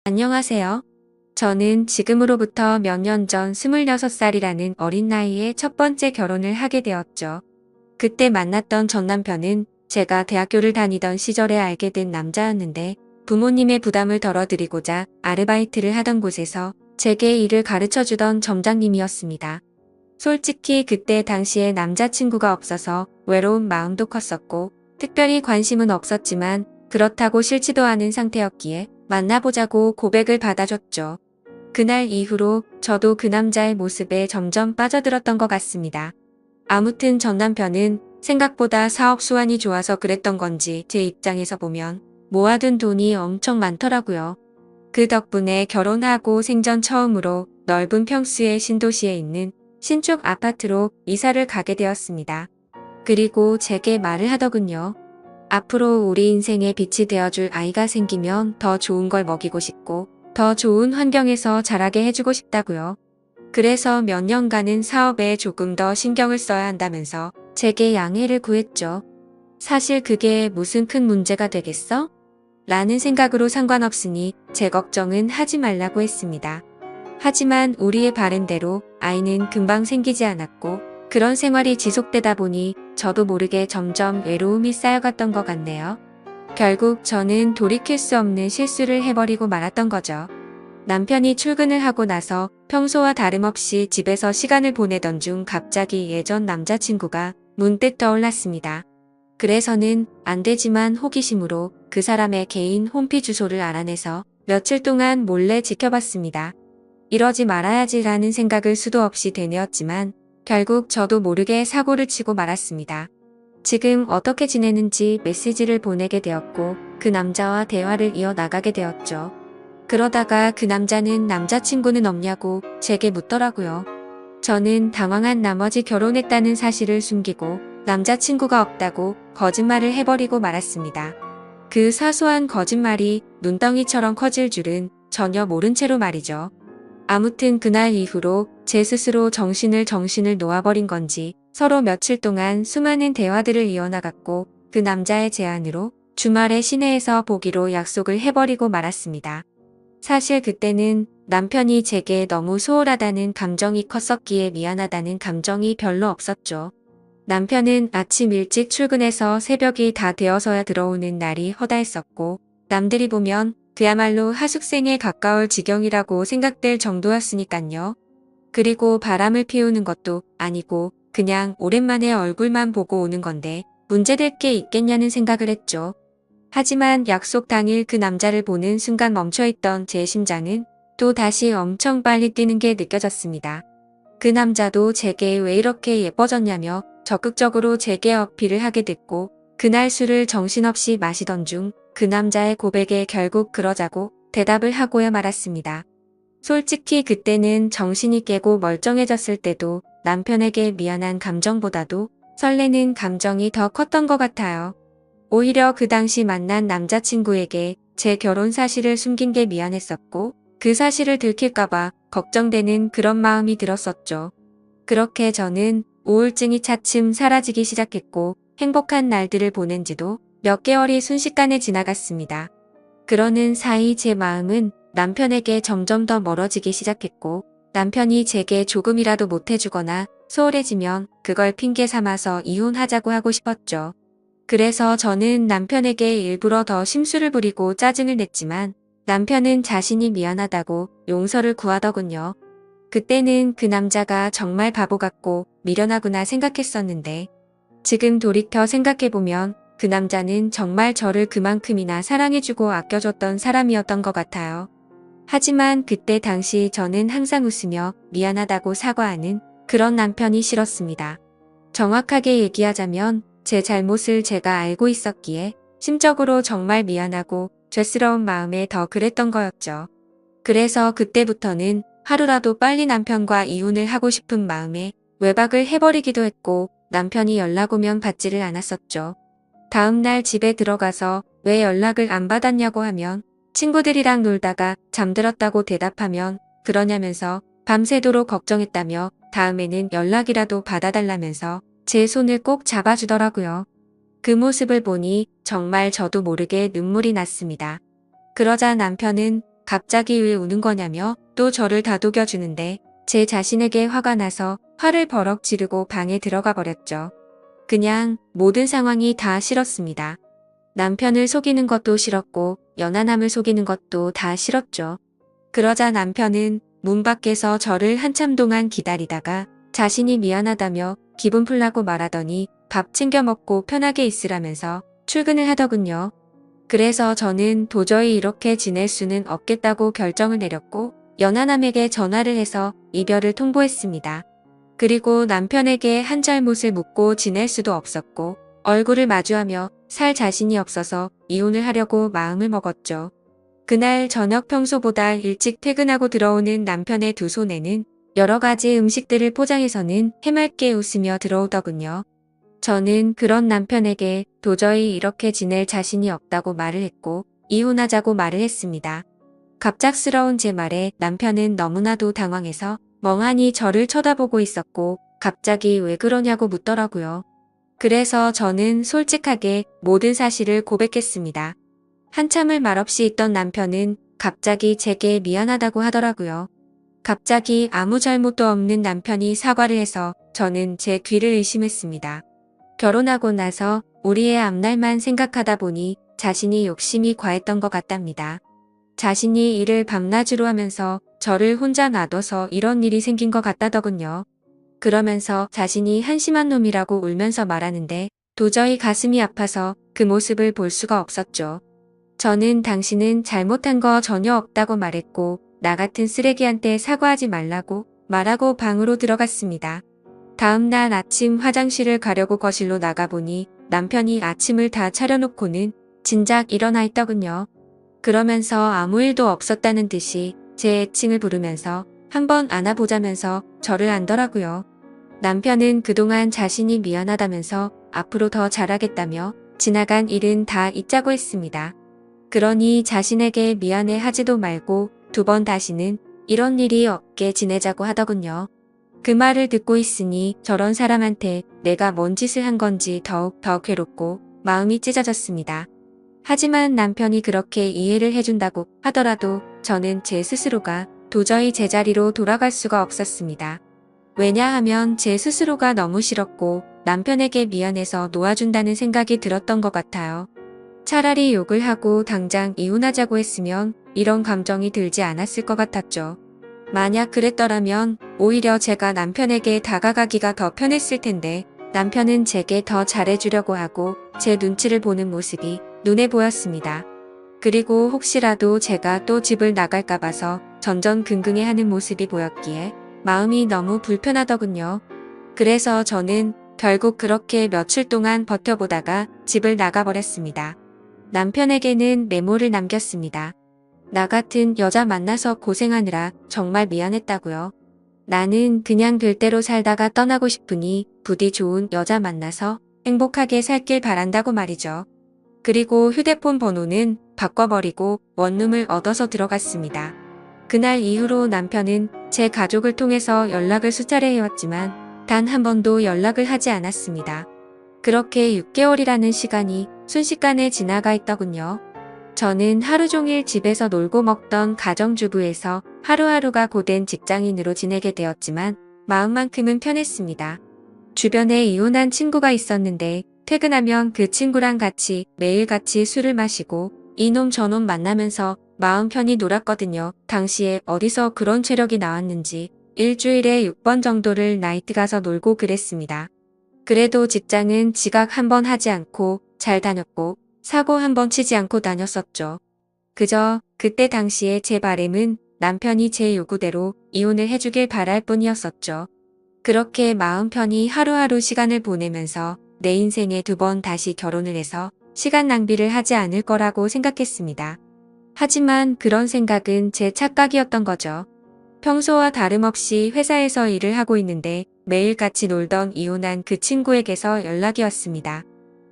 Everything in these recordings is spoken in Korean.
안녕하세요. 저는 지금으로부터 몇 년 전 26살이라는 어린 나이에 첫 번째 결혼을 하게 되었죠. 그때 만났던 전 남편은 제가 대학교를 다니던 시절에 알게 된 남자였는데 부모님의 부담을 덜어드리고자 아르바이트를 하던 곳에서 제게 일을 가르쳐 주던 점장님이었습니다. 솔직히 그때 당시에 남자친구가 없어서 외로운 마음도 컸었고 특별히 관심은 없었지만 그렇다고 싫지도 않은 상태였기에 만나보자고 고백을 받아줬죠. 그날 이후로 저도 그 남자의 모습에 점점 빠져들었던 것 같습니다. 아무튼 전 남편은 생각보다 사업 수완이 좋아서 그랬던 건지 제 입장에서 보면 모아둔 돈이 엄청 많더라고요. 그 덕분에 결혼하고 생전 처음으로 넓은 평수의 신도시에 있는 신축 아파트로 이사를 가게 되었습니다. 그리고 제게 말을 하더군요. 앞으로 우리 인생에 빛이 되어줄 아이가 생기면 더 좋은 걸 먹이고 싶고 더 좋은 환경에서 자라게 해주고 싶다고요. 그래서 몇 년간은 사업에 조금 더 신경을 써야 한다면서 제게 양해를 구했죠. 사실 그게 무슨 큰 문제가 되겠어? 라는 생각으로 상관없으니 제 걱정은 하지 말라고 했습니다. 하지만 우리의 바램대로 아이는 금방 생기지 않았고 그런 생활이 지속되다 보니 저도 모르게 점점 외로움이 쌓여갔던 것 같네요. 결국 저는 돌이킬 수 없는 실수를 해버리고 말았던 거죠. 남편이 출근을 하고 나서 평소와 다름없이 집에서 시간을 보내던 중 갑자기 예전 남자친구가 문득 떠올랐습니다. 그래서는 안 되지만 호기심으로 그 사람의 개인 홈피 주소를 알아내서 며칠 동안 몰래 지켜봤습니다. 이러지 말아야지라는 생각을 수도 없이 되뇌었지만 결국 저도 모르게 사고를 치고 말았습니다. 지금 어떻게 지내는지 메시지를 보내게 되었고 그 남자와 대화를 이어나가게 되었죠. 그러다가 그 남자는 남자친구는 없냐고 제게 묻더라고요. 저는 당황한 나머지 결혼했다는 사실을 숨기고 남자친구가 없다고 거짓말을 해버리고 말았습니다. 그 사소한 거짓말이 눈덩이처럼 커질 줄은 전혀 모른 채로 말이죠. 아무튼 그날 이후로 제 스스로 정신을 놓아버린 건지 서로 며칠 동안 수많은 대화들을 이어나갔고 그 남자의 제안으로 주말에 시내에서 보기로 약속을 해버리고 말았습니다. 사실 그때는 남편이 제게 너무 소홀하다는 감정이 컸었기에 미안하다는 감정이 별로 없었죠. 남편은 아침 일찍 출근해서 새벽이 다 되어서야 들어오는 날이 허다했었고 남들이 보면 그야말로 하숙생에 가까울 지경이라고 생각될 정도였으니깐요. 그리고 바람을 피우는 것도 아니고 그냥 오랜만에 얼굴만 보고 오는 건데 문제될 게 있겠냐는 생각을 했죠. 하지만 약속 당일 그 남자를 보는 순간 멈춰있던 제 심장은 또 다시 엄청 빨리 뛰는 게 느껴졌습니다. 그 남자도 제게 왜 이렇게 예뻐졌냐며 적극적으로 제게 어필을 하게 됐고 그날 술을 정신없이 마시던 중 그 남자의 고백에 결국 그러자고 대답을 하고야 말았습니다. 솔직히 그때는 정신이 깨고 멀쩡해졌을 때도 남편에게 미안한 감정보다도 설레는 감정이 더 컸던 것 같아요. 오히려 그 당시 만난 남자친구에게 제 결혼 사실을 숨긴 게 미안했었고 그 사실을 들킬까봐 걱정되는 그런 마음이 들었었죠. 그렇게 저는 우울증이 차츰 사라지기 시작했고 행복한 날들을 보낸 지도 몇 개월이 순식간에 지나갔습니다. 그러는 사이 제 마음은 남편에게 점점 더 멀어지기 시작했고 남편이 제게 조금이라도 못해주거나 소홀해지면 그걸 핑계 삼아서 이혼하자고 하고 싶었죠. 그래서 저는 남편에게 일부러 더 심술을 부리고 짜증을 냈지만 남편은 자신이 미안하다고 용서를 구하더군요. 그때는 그 남자가 정말 바보 같고 미련하구나 생각했었는데 지금 돌이켜 생각해보면 그 남자는 정말 저를 그만큼이나 사랑해주고 아껴줬던 사람이었던 것 같아요. 하지만 그때 당시 저는 항상 웃으며 미안하다고 사과하는 그런 남편이 싫었습니다. 정확하게 얘기하자면 제 잘못을 제가 알고 있었기에 심적으로 정말 미안하고 죄스러운 마음에 더 그랬던 거였죠. 그래서 그때부터는 하루라도 빨리 남편과 이혼을 하고 싶은 마음에 외박을 해버리기도 했고 남편이 연락 오면 받지를 않았었죠. 다음날 집에 들어가서 왜 연락을 안 받았냐고 하면 친구들이랑 놀다가 잠들었다고 대답하면 그러냐면서 밤새도록 걱정했다며 다음에는 연락이라도 받아달라면서 제 손을 꼭 잡아주더라고요. 그 모습을 보니 정말 저도 모르게 눈물이 났습니다. 그러자 남편은 갑자기 왜 우는 거냐며 또 저를 다독여주는데 제 자신에게 화가 나서 화를 버럭 지르고 방에 들어가 버렸죠. 그냥 모든 상황이 다 싫었습니다. 남편을 속이는 것도 싫었고 연하남을 속이는 것도 다 싫었죠. 그러자 남편은 문 밖에서 저를 한참 동안 기다리다가 자신이 미안하다며 기분 풀라고 말하더니 밥 챙겨 먹고 편하게 있으라면서 출근을 하더군요. 그래서 저는 도저히 이렇게 지낼 수는 없겠다고 결정을 내렸고 연하남에게 전화를 해서 이별을 통보했습니다. 그리고 남편에게 한 잘못을 묻고 지낼 수도 없었고 얼굴을 마주하며 살 자신이 없어서 이혼을 하려고 마음을 먹었죠. 그날 저녁 평소보다 일찍 퇴근하고 들어오는 남편의 두 손에는 여러 가지 음식들을 포장해서는 해맑게 웃으며 들어오더군요. 저는 그런 남편에게 도저히 이렇게 지낼 자신이 없다고 말을 했고 이혼하자고 말을 했습니다. 갑작스러운 제 말에 남편은 너무나도 당황해서 멍하니 저를 쳐다보고 있었고 갑자기 왜 그러냐고 묻더라고요. 그래서 저는 솔직하게 모든 사실을 고백했습니다. 한참을 말없이 있던 남편은 갑자기 제게 미안하다고 하더라고요. 갑자기 아무 잘못도 없는 남편이 사과를 해서 저는 제 귀를 의심했습니다. 결혼하고 나서 우리의 앞날만 생각하다 보니 자신이 욕심이 과했던 것 같답니다. 자신이 일을 밤낮으로 하면서 저를 혼자 놔둬서 이런 일이 생긴 것 같다더군요. 그러면서 자신이 한심한 놈이라고 울면서 말하는데 도저히 가슴이 아파서 그 모습을 볼 수가 없었죠. 저는 당신은 잘못한 거 전혀 없다고 말했고 나 같은 쓰레기한테 사과하지 말라고 말하고 방으로 들어갔습니다. 다음 날 아침 화장실을 가려고 거실로 나가보니 남편이 아침을 다 차려놓고는 진작 일어나 있더군요. 그러면서 아무 일도 없었다는 듯이 제 애칭을 부르면서 한번 안아보자면서 저를 안더라고요. 남편은 그동안 자신이 미안하다면서 앞으로 더 잘하겠다며 지나간 일은 다 잊자고 했습니다. 그러니 자신에게 미안해 하지도 말고 두 번 다시는 이런 일이 없게 지내자고 하더군요. 그 말을 듣고 있으니 저런 사람한테 내가 뭔 짓을 한 건지 더욱 더 괴롭고 마음이 찢어졌습니다. 하지만 남편이 그렇게 이해를 해준다고 하더라도 저는 제 스스로가 도저히 제자리로 돌아갈 수가 없었습니다. 왜냐하면 제 스스로가 너무 싫었고 남편에게 미안해서 놓아준다는 생각이 들었던 것 같아요. 차라리 욕을 하고 당장 이혼하자고 했으면 이런 감정이 들지 않았을 것 같았죠. 만약 그랬더라면 오히려 제가 남편에게 다가가기가 더 편했을 텐데 남편은 제게 더 잘해주려고 하고 제 눈치를 보는 모습이 눈에 보였습니다. 그리고 혹시라도 제가 또 집을 나갈까 봐서 전전긍긍해하는 모습이 보였기에 마음이 너무 불편하더군요. 그래서 저는 결국 그렇게 며칠 동안 버텨보다가 집을 나가버렸습니다. 남편에게는 메모를 남겼습니다. 나 같은 여자 만나서 고생하느라 정말 미안했다고요. 나는 그냥 될 대로 살다가 떠나고 싶으니 부디 좋은 여자 만나서 행복하게 살길 바란다고 말이죠. 그리고 휴대폰 번호는 바꿔버리고 원룸을 얻어서 들어갔습니다. 그날 이후로 남편은 제 가족을 통해서 연락을 수차례 해왔지만 단 한 번도 연락을 하지 않았습니다. 그렇게 6개월이라는 시간이 순식간에 지나가 있더군요. 저는 하루 종일 집에서 놀고 먹던 가정주부에서 하루하루가 고된 직장인으로 지내게 되었지만 마음만큼은 편했습니다. 주변에 이혼한 친구가 있었는데 퇴근하면 그 친구랑 같이 매일같이 술을 마시고 이놈 저놈 만나면서 마음 편히 놀았거든요. 당시에 어디서 그런 체력이 나왔는지 일주일에 6번 정도를 나이트 가서 놀고 그랬습니다. 그래도 직장은 지각 한 번 하지 않고 잘 다녔고 사고 한 번 치지 않고 다녔었죠. 그저 그때 당시에 제 바람은 남편이 제 요구대로 이혼을 해주길 바랄 뿐이었었죠. 그렇게 마음 편히 하루하루 시간을 보내면서 내 인생에 두 번 다시 결혼을 해서 시간 낭비를 하지 않을 거라고 생각했습니다. 하지만 그런 생각은 제 착각이었던 거죠. 평소와 다름없이 회사에서 일을 하고 있는데 매일 같이 놀던 이혼한 그 친구에게서 연락이 왔습니다.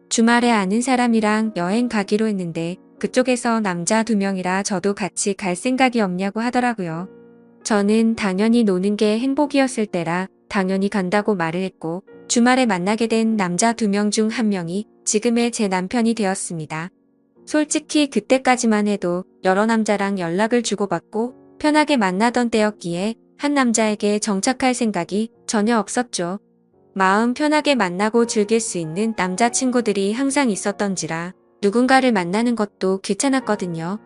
주말에 아는 사람이랑 여행 가기로 했는데 그쪽에서 남자 2명이라 저도 같이 갈 생각이 없냐고 하더라고요. 저는 당연히 노는 게 행복이었을 때라 당연히 간다고 말을 했고 주말에 만나게 된 남자 2명 중 한 명이 지금의 제 남편이 되었습니다. 솔직히 그때까지만 해도 여러 남자랑 연락을 주고받고 편하게 만나던 때였기에 한 남자에게 정착할 생각이 전혀 없었죠. 마음 편하게 만나고 즐길 수 있는 남자친구들이 항상 있었던지라 누군가를 만나는 것도 귀찮았거든요.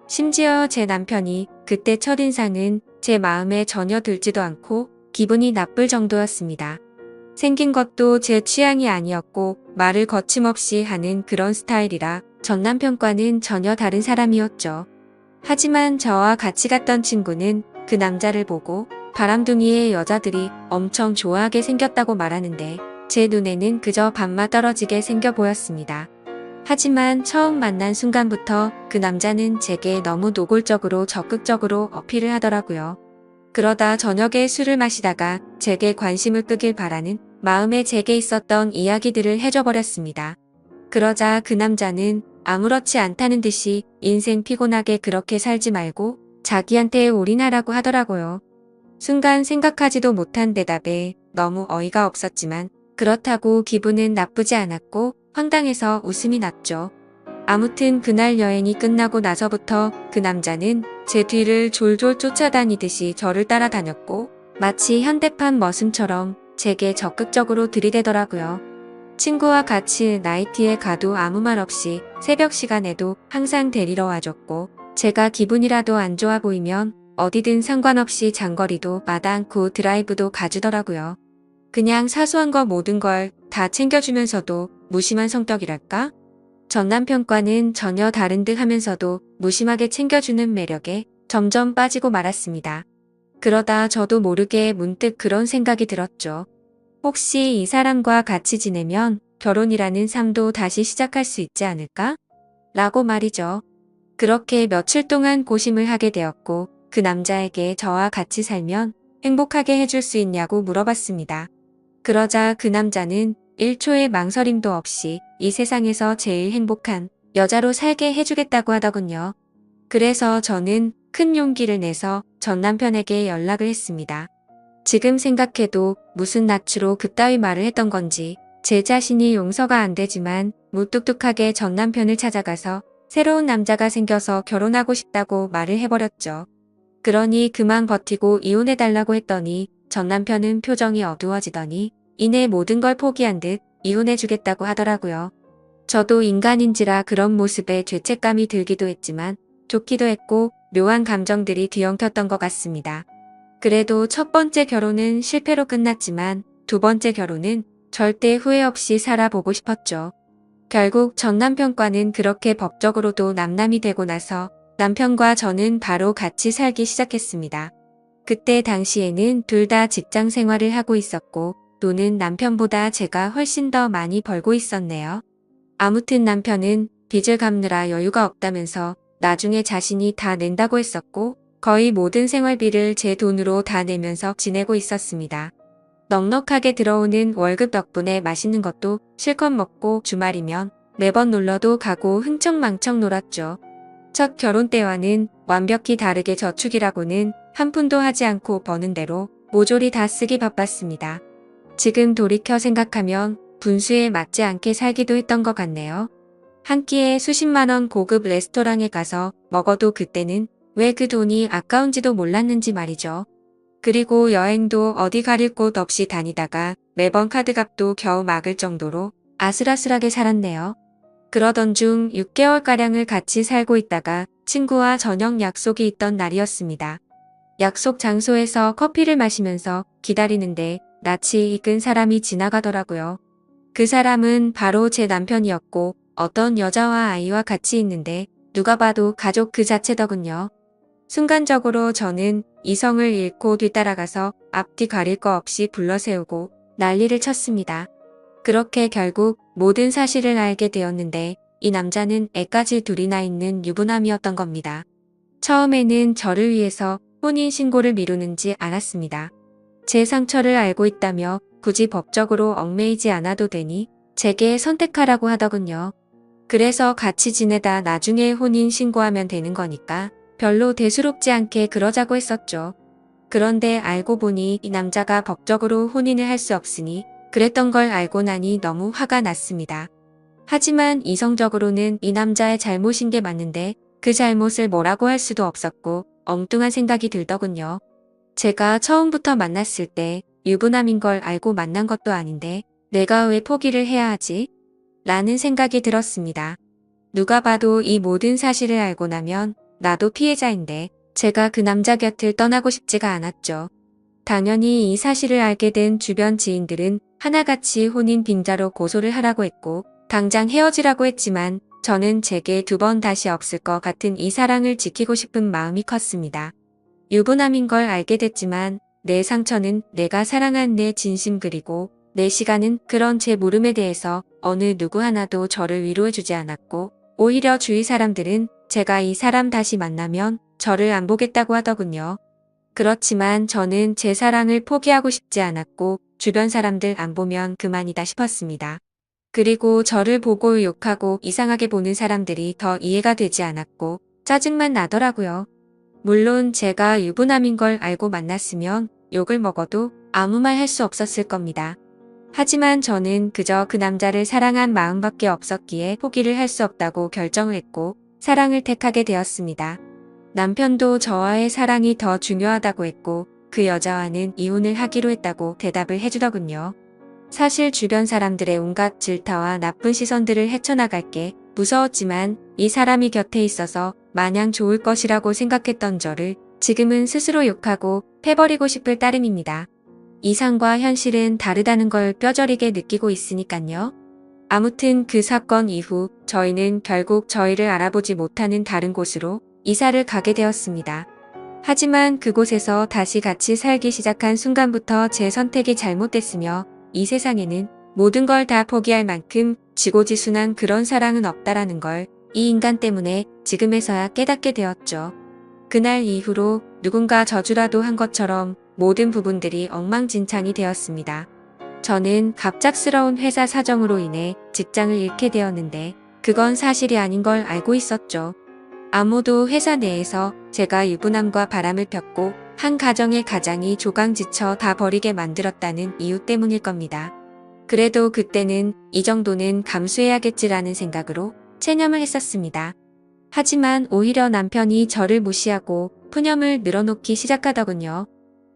심지어 제 남편이 그때 첫인상은 제 마음에 전혀 들지도 않고 기분이 나쁠 정도였습니다. 생긴 것도 제 취향이 아니었고 말을 거침없이 하는 그런 스타일이라 전 남편과는 전혀 다른 사람이었죠. 하지만 저와 같이 갔던 친구는 그 남자를 보고 바람둥이의 여자들이 엄청 좋아하게 생겼다고 말하는데 제 눈에는 그저 밥맛 떨어지게 생겨 보였습니다. 하지만 처음 만난 순간부터 그 남자는 제게 너무 노골적으로 적극적으로 어필을 하더라고요. 그러다 저녁에 술을 마시다가 제게 관심을 끄길 바라는 마음에 제게 있었던 이야기들을 해줘버렸습니다. 그러자 그 남자는 아무렇지 않다는 듯이 인생 피곤하게 그렇게 살지 말고 자기한테 올인하라고 하더라고요. 순간 생각하지도 못한 대답에 너무 어이가 없었지만 그렇다고 기분은 나쁘지 않았고 황당해서 웃음이 났죠. 아무튼 그날 여행이 끝나고 나서부터 그 남자는 제 뒤를 졸졸 쫓아다니듯이 저를 따라다녔고 마치 현대판 머슴처럼 제게 적극적으로 들이대더라고요. 친구와 같이 나이트에 가도 아무 말 없이 새벽 시간에도 항상 데리러 와줬고 제가 기분이라도 안 좋아 보이면 어디든 상관없이 장거리도 마다 않고 드라이브도 가주더라고요. 그냥 사소한 거 모든 걸 다 챙겨주면서도 무심한 성격이랄까? 전 남편과는 전혀 다른 듯 하면서도 무심하게 챙겨주는 매력에 점점 빠지고 말았습니다. 그러다 저도 모르게 문득 그런 생각이 들었죠. 혹시 이 사람과 같이 지내면 결혼이라는 삶도 다시 시작할 수 있지 않을까? 라고 말이죠. 그렇게 며칠 동안 고심을 하게 되었고 그 남자에게 저와 같이 살면 행복하게 해줄 수 있냐고 물어봤습니다. 그러자 그 남자는 1초의 망설임도 없이 이 세상에서 제일 행복한 여자로 살게 해주겠다고 하더군요. 그래서 저는 큰 용기를 내서 전 남편에게 연락을 했습니다. 지금 생각해도 무슨 낯으로 그따위 말을 했던 건지 제 자신이 용서가 안 되지만 무뚝뚝하게 전 남편을 찾아가서 새로운 남자가 생겨서 결혼하고 싶다고 말을 해버렸죠. 그러니 그만 버티고 이혼해달라고 했더니 전 남편은 표정이 어두워지더니 이내 모든 걸 포기한 듯 이혼해주겠다고 하더라고요. 저도 인간인지라 그런 모습에 죄책감이 들기도 했지만 좋기도 했고 묘한 감정들이 뒤엉켰던 것 같습니다. 그래도 첫 번째 결혼은 실패로 끝났지만 두 번째 결혼은 절대 후회 없이 살아보고 싶었죠. 결국 전 남편과는 그렇게 법적으로도 남남이 되고 나서 남편과 저는 바로 같이 살기 시작했습니다. 그때 당시에는 둘 다 직장 생활을 하고 있었고 돈은 남편보다 제가 훨씬 더 많이 벌고 있었네요. 아무튼 남편은 빚을 갚느라 여유가 없다면서 나중에 자신이 다 낸다고 했었고 거의 모든 생활비를 제 돈으로 다 내면서 지내고 있었습니다. 넉넉하게 들어오는 월급 덕분에 맛있는 것도 실컷 먹고 주말이면 매번 놀러도 가고 흥청망청 놀았죠. 첫 결혼 때와는 완벽히 다르게 저축이라고는 한 푼도 하지 않고 버는 대로 모조리 다 쓰기 바빴습니다. 지금 돌이켜 생각하면 분수에 맞지 않게 살기도 했던 것 같네요. 한 끼에 수십만 원 고급 레스토랑에 가서 먹어도 그때는 왜 그 돈이 아까운지도 몰랐는지 말이죠. 그리고 여행도 어디 가릴 곳 없이 다니다가 매번 카드값도 겨우 막을 정도로 아슬아슬하게 살았네요. 그러던 중 6개월가량을 같이 살고 있다가 친구와 저녁 약속이 있던 날이었습니다. 약속 장소에서 커피를 마시면서 기다리는데 낯이 익은 사람이 지나가더라고요. 그 사람은 바로 제 남편이었고 어떤 여자와 아이와 같이 있는데 누가 봐도 가족 그 자체더군요. 순간적으로 저는 이성을 잃고 뒤따라가서 앞뒤 가릴 거 없이 불러세우고 난리를 쳤습니다. 그렇게 결국 모든 사실을 알게 되었는데 이 남자는 애까지 둘이나 있는 유부남이었던 겁니다. 처음에는 저를 위해서 혼인신고를 미루는지 알았습니다. 제 상처를 알고 있다며 굳이 법적으로 얽매이지 않아도 되니 제게 선택하라고 하더군요. 그래서 같이 지내다 나중에 혼인신고하면 되는 거니까 별로 대수롭지 않게 그러자고 했었죠. 그런데 알고 보니 이 남자가 법적으로 혼인을 할 수 없으니 그랬던 걸 알고 나니 너무 화가 났습니다. 하지만 이성적으로는 이 남자의 잘못인 게 맞는데 그 잘못을 뭐라고 할 수도 없었고 엉뚱한 생각이 들더군요. 제가 처음부터 만났을 때 유부남인 걸 알고 만난 것도 아닌데 내가 왜 포기를 해야 하지? 라는 생각이 들었습니다. 누가 봐도 이 모든 사실을 알고 나면 나도 피해자인데 제가 그 남자 곁을 떠나고 싶지가 않았죠. 당연히 이 사실을 알게 된 주변 지인들은 하나같이 혼인 빙자로 고소를 하라고 했고 당장 헤어지라고 했지만 저는 제게 두 번 다시 없을 것 같은 이 사랑을 지키고 싶은 마음이 컸습니다. 유부남인 걸 알게 됐지만 내 상처는 내가 사랑한 내 진심 그리고 내 시간은 그런 제 물음에 대해서 어느 누구 하나도 저를 위로해주지 않았고 오히려 주위 사람들은 제가 이 사람 다시 만나면 저를 안 보겠다고 하더군요. 그렇지만 저는 제 사랑을 포기하고 싶지 않았고 주변 사람들 안 보면 그만이다 싶었습니다. 그리고 저를 보고 욕하고 이상하게 보는 사람들이 더 이해가 되지 않았고 짜증만 나더라고요. 물론 제가 유부남인 걸 알고 만났으면 욕을 먹어도 아무 말 할 수 없었을 겁니다. 하지만 저는 그저 그 남자를 사랑한 마음밖에 없었기에 포기를 할 수 없다고 결정을 했고 사랑을 택하게 되었습니다. 남편도 저와의 사랑이 더 중요하다고 했고 그 여자와는 이혼을 하기로 했다고 대답을 해주더군요. 사실 주변 사람들의 온갖 질타와 나쁜 시선들을 헤쳐나갈 게 무서웠지만 이 사람이 곁에 있어서 마냥 좋을 것이라고 생각했던 저를 지금은 스스로 욕하고 패버리고 싶을 따름입니다. 이상과 현실은 다르다는 걸 뼈저리게 느끼고 있으니깐요. 아무튼 그 사건 이후 저희는 결국 저희를 알아보지 못하는 다른 곳으로 이사를 가게 되었습니다. 하지만 그곳에서 다시 같이 살기 시작한 순간부터 제 선택이 잘못됐으며 이 세상에는 모든 걸 다 포기할 만큼 지고지순한 그런 사랑은 없다라는 걸 이 인간 때문에 지금에서야 깨닫게 되었죠. 그날 이후로 누군가 저주라도 한 것처럼 모든 부분들이 엉망진창이 되었습니다. 저는 갑작스러운 회사 사정으로 인해 직장을 잃게 되었는데 그건 사실이 아닌 걸 알고 있었죠. 아무도 회사 내에서 제가 유부남과 바람을 폈고 한 가정의 가장이 조강지쳐 다 버리게 만들었다는 이유 때문일 겁니다. 그래도 그때는 이 정도는 감수해야겠지라는 생각으로 체념을 했었습니다. 하지만 오히려 남편이 저를 무시하고 푸념을 늘어놓기 시작하더군요.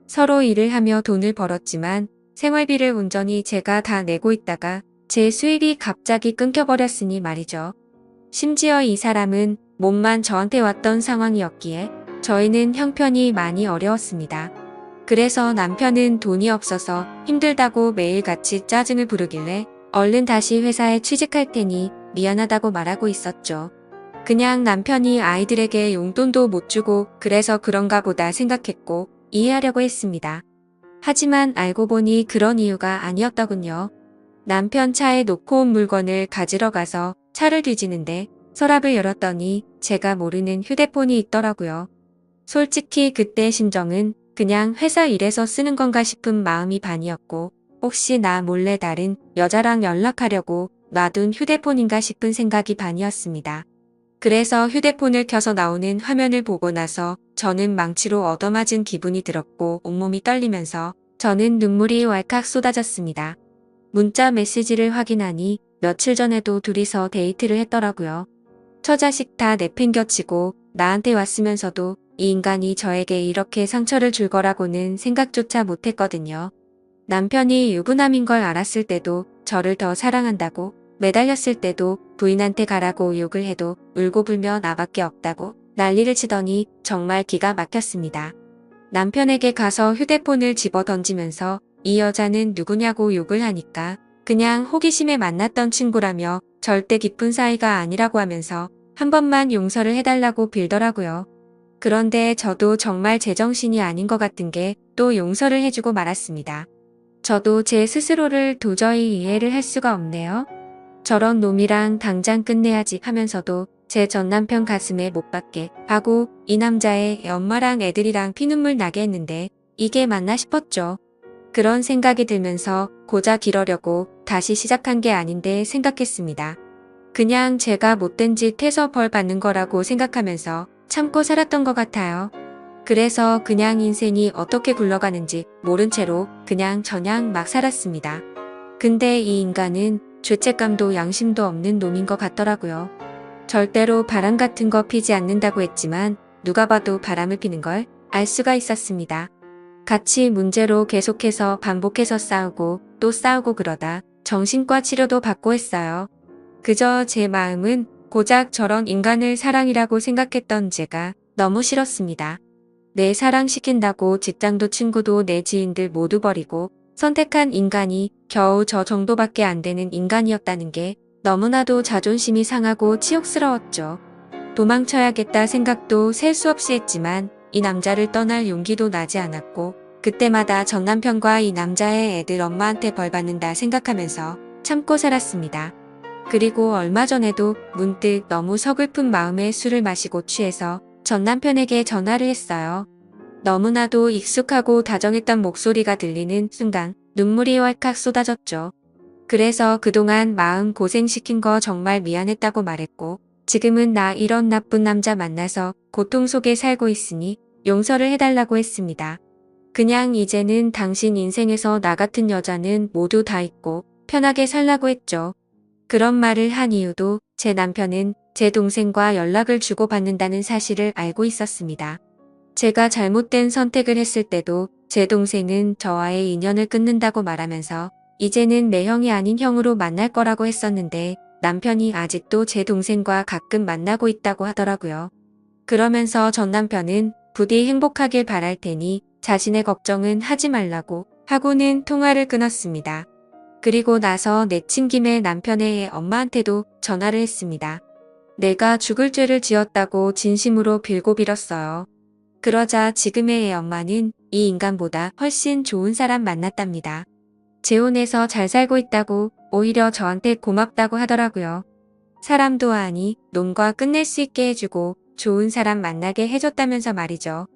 서로 일을 하며 돈을 벌었지만 생활비를 온전히 제가 다 내고 있다가 제 수입이 갑자기 끊겨버렸으니 말이죠. 심지어 이 사람은 몸만 저한테 왔던 상황이었기에 저희는 형편이 많이 어려웠습니다. 그래서 남편은 돈이 없어서 힘들다고 매일같이 짜증을 부르길래 얼른 다시 회사에 취직할 테니 미안하다고 말하고 있었죠. 그냥 남편이 아이들에게 용돈도 못 주고 그래서 그런가 보다 생각했고 이해하려고 했습니다. 하지만 알고 보니 그런 이유가 아니었더군요. 남편 차에 놓고 온 물건을 가지러 가서 차를 뒤지는데 서랍을 열었더니 제가 모르는 휴대폰이 있더라고요. 솔직히 그때 심정은 그냥 회사 일에서 쓰는 건가 싶은 마음이 반이었고 혹시 나 몰래 다른 여자랑 연락하려고 놔둔 휴대폰인가 싶은 생각이 반이었습니다. 그래서 휴대폰을 켜서 나오는 화면을 보고 나서 저는 망치로 얻어맞은 기분이 들었고 온몸이 떨리면서 저는 눈물이 왈칵 쏟아졌습니다. 문자 메시지를 확인하니 며칠 전에도 둘이서 데이트를 했더라고요. 처자식 다 내팽겨치고 나한테 왔으면서도 이 인간이 저에게 이렇게 상처를 줄 거라고는 생각조차 못했거든요. 남편이 유부남인 걸 알았을 때도 저를 더 사랑한다고 매달렸을 때도 부인한테 가라고 욕을 해도 울고불며 나밖에 없다고 난리를 치더니 정말 기가 막혔습니다. 남편에게 가서 휴대폰을 집어 던지면서 이 여자는 누구냐고 욕을 하니까 그냥 호기심에 만났던 친구라며 절대 깊은 사이가 아니라고 하면서 한 번만 용서를 해달라고 빌더라고요. 그런데 저도 정말 제정신이 아닌 것 같은 게 또 용서를 해주고 말았습니다. 저도 제 스스로를 도저히 이해를 할 수가 없네요. 저런 놈이랑 당장 끝내야지 하면서도 제 전 남편 가슴에 못 박게 하고 이 남자의 엄마랑 애들이랑 피눈물 나게 했는데 이게 맞나 싶었죠. 그런 생각이 들면서 고작 이러려고 다시 시작한 게 아닌데 생각했습니다. 그냥 제가 못된 짓 해서 벌 받는 거라고 생각하면서 참고 살았던 것 같아요. 그래서 그냥 인생이 어떻게 굴러가는지 모른 채로 그냥 저냥 막 살았습니다. 근데 이 인간은 죄책감도 양심도 없는 놈인 것 같더라고요. 절대로 바람 같은 거 피지 않는다고 했지만 누가 봐도 바람을 피는 걸 알 수가 있었습니다. 같이 문제로 계속해서 반복해서 싸우고 또 싸우고 그러다 정신과 치료도 받고 했어요. 그저 제 마음은 고작 저런 인간을 사랑이라고 생각했던 제가 너무 싫었습니다. 내 사랑시킨다고 직장도 친구도 내 지인들 모두 버리고 선택한 인간이 겨우 저 정도밖에 안 되는 인간이었다는 게 너무나도 자존심이 상하고 치욕스러웠죠. 도망쳐야겠다 생각도 셀 수 없이 했지만 이 남자를 떠날 용기도 나지 않았고 그때마다 전 남편과 이 남자의 애들 엄마한테 벌 받는다 생각하면서 참고 살았습니다. 그리고 얼마 전에도 문득 너무 서글픈 마음에 술을 마시고 취해서 전 남편에게 전화를 했어요. 너무나도 익숙하고 다정했던 목소리가 들리는 순간 눈물이 왈칵 쏟아졌죠. 그래서 그동안 마음 고생시킨 거 정말 미안했다고 말했고 지금은 나 이런 나쁜 남자 만나서 고통 속에 살고 있으니 용서를 해달라고 했습니다. 그냥 이제는 당신 인생에서 나 같은 여자는 모두 다 있고 편하게 살라고 했죠. 그런 말을 한 이유도 제 남편은 제 동생과 연락을 주고받는다는 사실을 알고 있었습니다. 제가 잘못된 선택을 했을 때도 제 동생은 저와의 인연을 끊는다고 말하면서 이제는 내 형이 아닌 형으로 만날 거라고 했었는데 남편이 아직도 제 동생과 가끔 만나고 있다고 하더라고요. 그러면서 전 남편은 부디 행복하길 바랄 테니 자신의 걱정은 하지 말라고 하고는 통화를 끊었습니다. 그리고 나서 내친 김에 남편의 엄마한테도 전화를 했습니다. 내가 죽을 죄를 지었다고 진심으로 빌고 빌었어요. 그러자 지금의 애 엄마는 이 인간보다 훨씬 좋은 사람 만났답니다. 재혼해서 잘 살고 있다고 오히려 저한테 고맙다고 하더라고요. 사람도 아니 놈과 끝낼 수 있게 해주고 좋은 사람 만나게 해줬다면서 말이죠.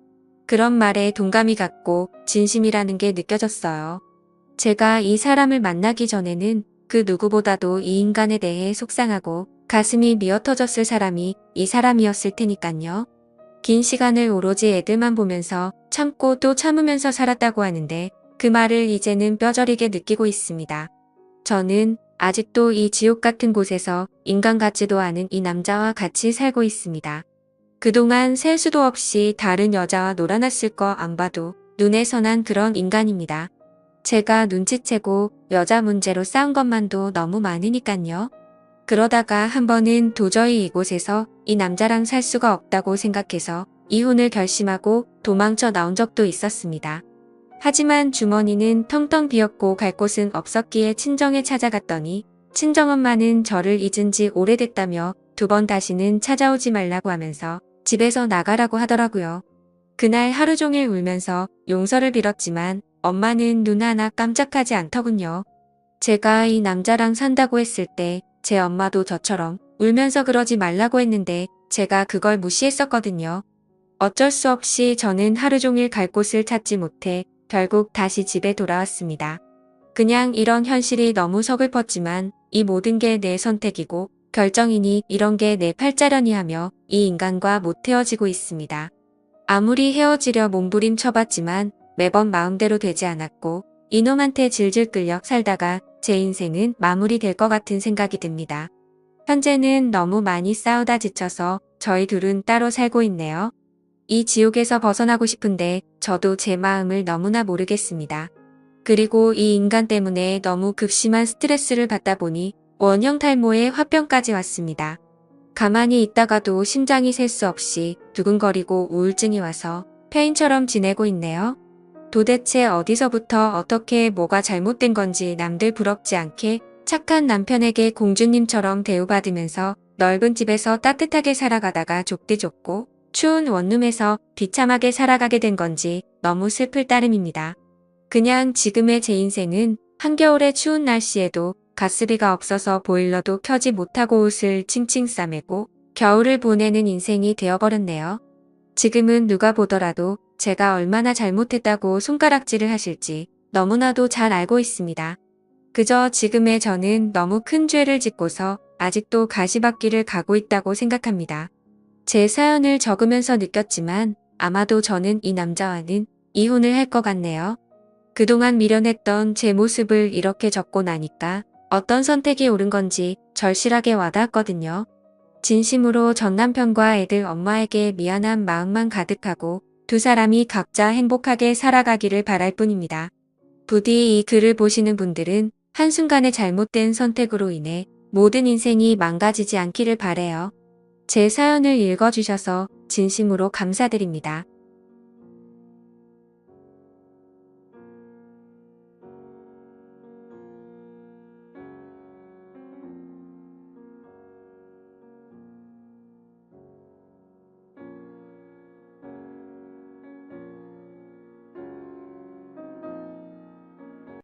그런 말에 동감이 갔고 진심이라는 게 느껴졌어요. 제가 이 사람을 만나기 전에는 그 누구보다도 이 인간에 대해 속상하고 가슴이 미어터졌을 사람이 이 사람이었을 테니깐요. 긴 시간을 오로지 애들만 보면서 참고 또 참으면서 살았다고 하는데 그 말을 이제는 뼈저리게 느끼고 있습니다. 저는 아직도 이 지옥 같은 곳에서 인간 같지도 않은 이 남자와 같이 살고 있습니다. 그동안 셀 수도 없이 다른 여자와 놀아났을 거 안 봐도 눈에 선한 그런 인간입니다. 제가 눈치채고 여자 문제로 싸운 것만도 너무 많으니깐요. 그러다가 한 번은 도저히 이곳에서 이 남자랑 살 수가 없다고 생각해서 이혼을 결심하고 도망쳐 나온 적도 있었습니다. 하지만 주머니는 텅텅 비었고 갈 곳은 없었기에 친정에 찾아갔더니 친정엄마는 저를 잊은 지 오래됐다며 2번 다시는 찾아오지 말라고 하면서 집에서 나가라고 하더라고요. 그날 하루 종일 울면서 용서를 빌었지만 엄마는 눈 하나 깜짝하지 않더군요. 제가 이 남자랑 산다고 했을 때 제 엄마도 저처럼 울면서 그러지 말라고 했는데 제가 그걸 무시했었거든요. 어쩔 수 없이 저는 하루 종일 갈 곳을 찾지 못해 결국 다시 집에 돌아왔습니다. 그냥 이런 현실이 너무 서글펐지만 이 모든 게 내 선택이고 결정이니 이런 게 내 팔자련이 하며 이 인간과 못 헤어지고 있습니다. 아무리 헤어지려 몸부림쳐봤지만 매번 마음대로 되지 않았고 이놈한테 질질 끌려 살다가 제 인생은 마무리될 것 같은 생각이 듭니다. 현재는 너무 많이 싸우다 지쳐서 저희 둘은 따로 살고 있네요. 이 지옥에서 벗어나고 싶은데 저도 제 마음을 너무나 모르겠습니다. 그리고 이 인간 때문에 너무 극심한 스트레스를 받다 보니 원형 탈모에 화병까지 왔습니다. 가만히 있다가도 심장이 셀 수 없이 두근거리고 우울증이 와서 폐인처럼 지내고 있네요. 도대체 어디서부터 어떻게 뭐가 잘못된 건지 남들 부럽지 않게 착한 남편에게 공주님처럼 대우받으면서 넓은 집에서 따뜻하게 살아가다가 좁디 좁고 추운 원룸에서 비참하게 살아가게 된 건지 너무 슬플 따름입니다. 그냥 지금의 제 인생은 한겨울의 추운 날씨에도 가스비가 없어서 보일러도 켜지 못하고 옷을 칭칭 싸매고 겨울을 보내는 인생이 되어버렸네요. 지금은 누가 보더라도 제가 얼마나 잘못했다고 손가락질을 하실지 너무나도 잘 알고 있습니다. 그저 지금의 저는 너무 큰 죄를 짓고서 아직도 가시밭길을 가고 있다고 생각합니다. 제 사연을 적으면서 느꼈지만 아마도 저는 이 남자와는 이혼을 할 것 같네요. 그동안 미련했던 제 모습을 이렇게 적고 나니까 어떤 선택이 옳은 건지 절실하게 와닿았거든요. 진심으로 전 남편과 애들 엄마에게 미안한 마음만 가득하고 두 사람이 각자 행복하게 살아가기를 바랄 뿐입니다. 부디 이 글을 보시는 분들은 한순간의 잘못된 선택으로 인해 모든 인생이 망가지지 않기를 바래요. 제 사연을 읽어주셔서 진심으로 감사드립니다.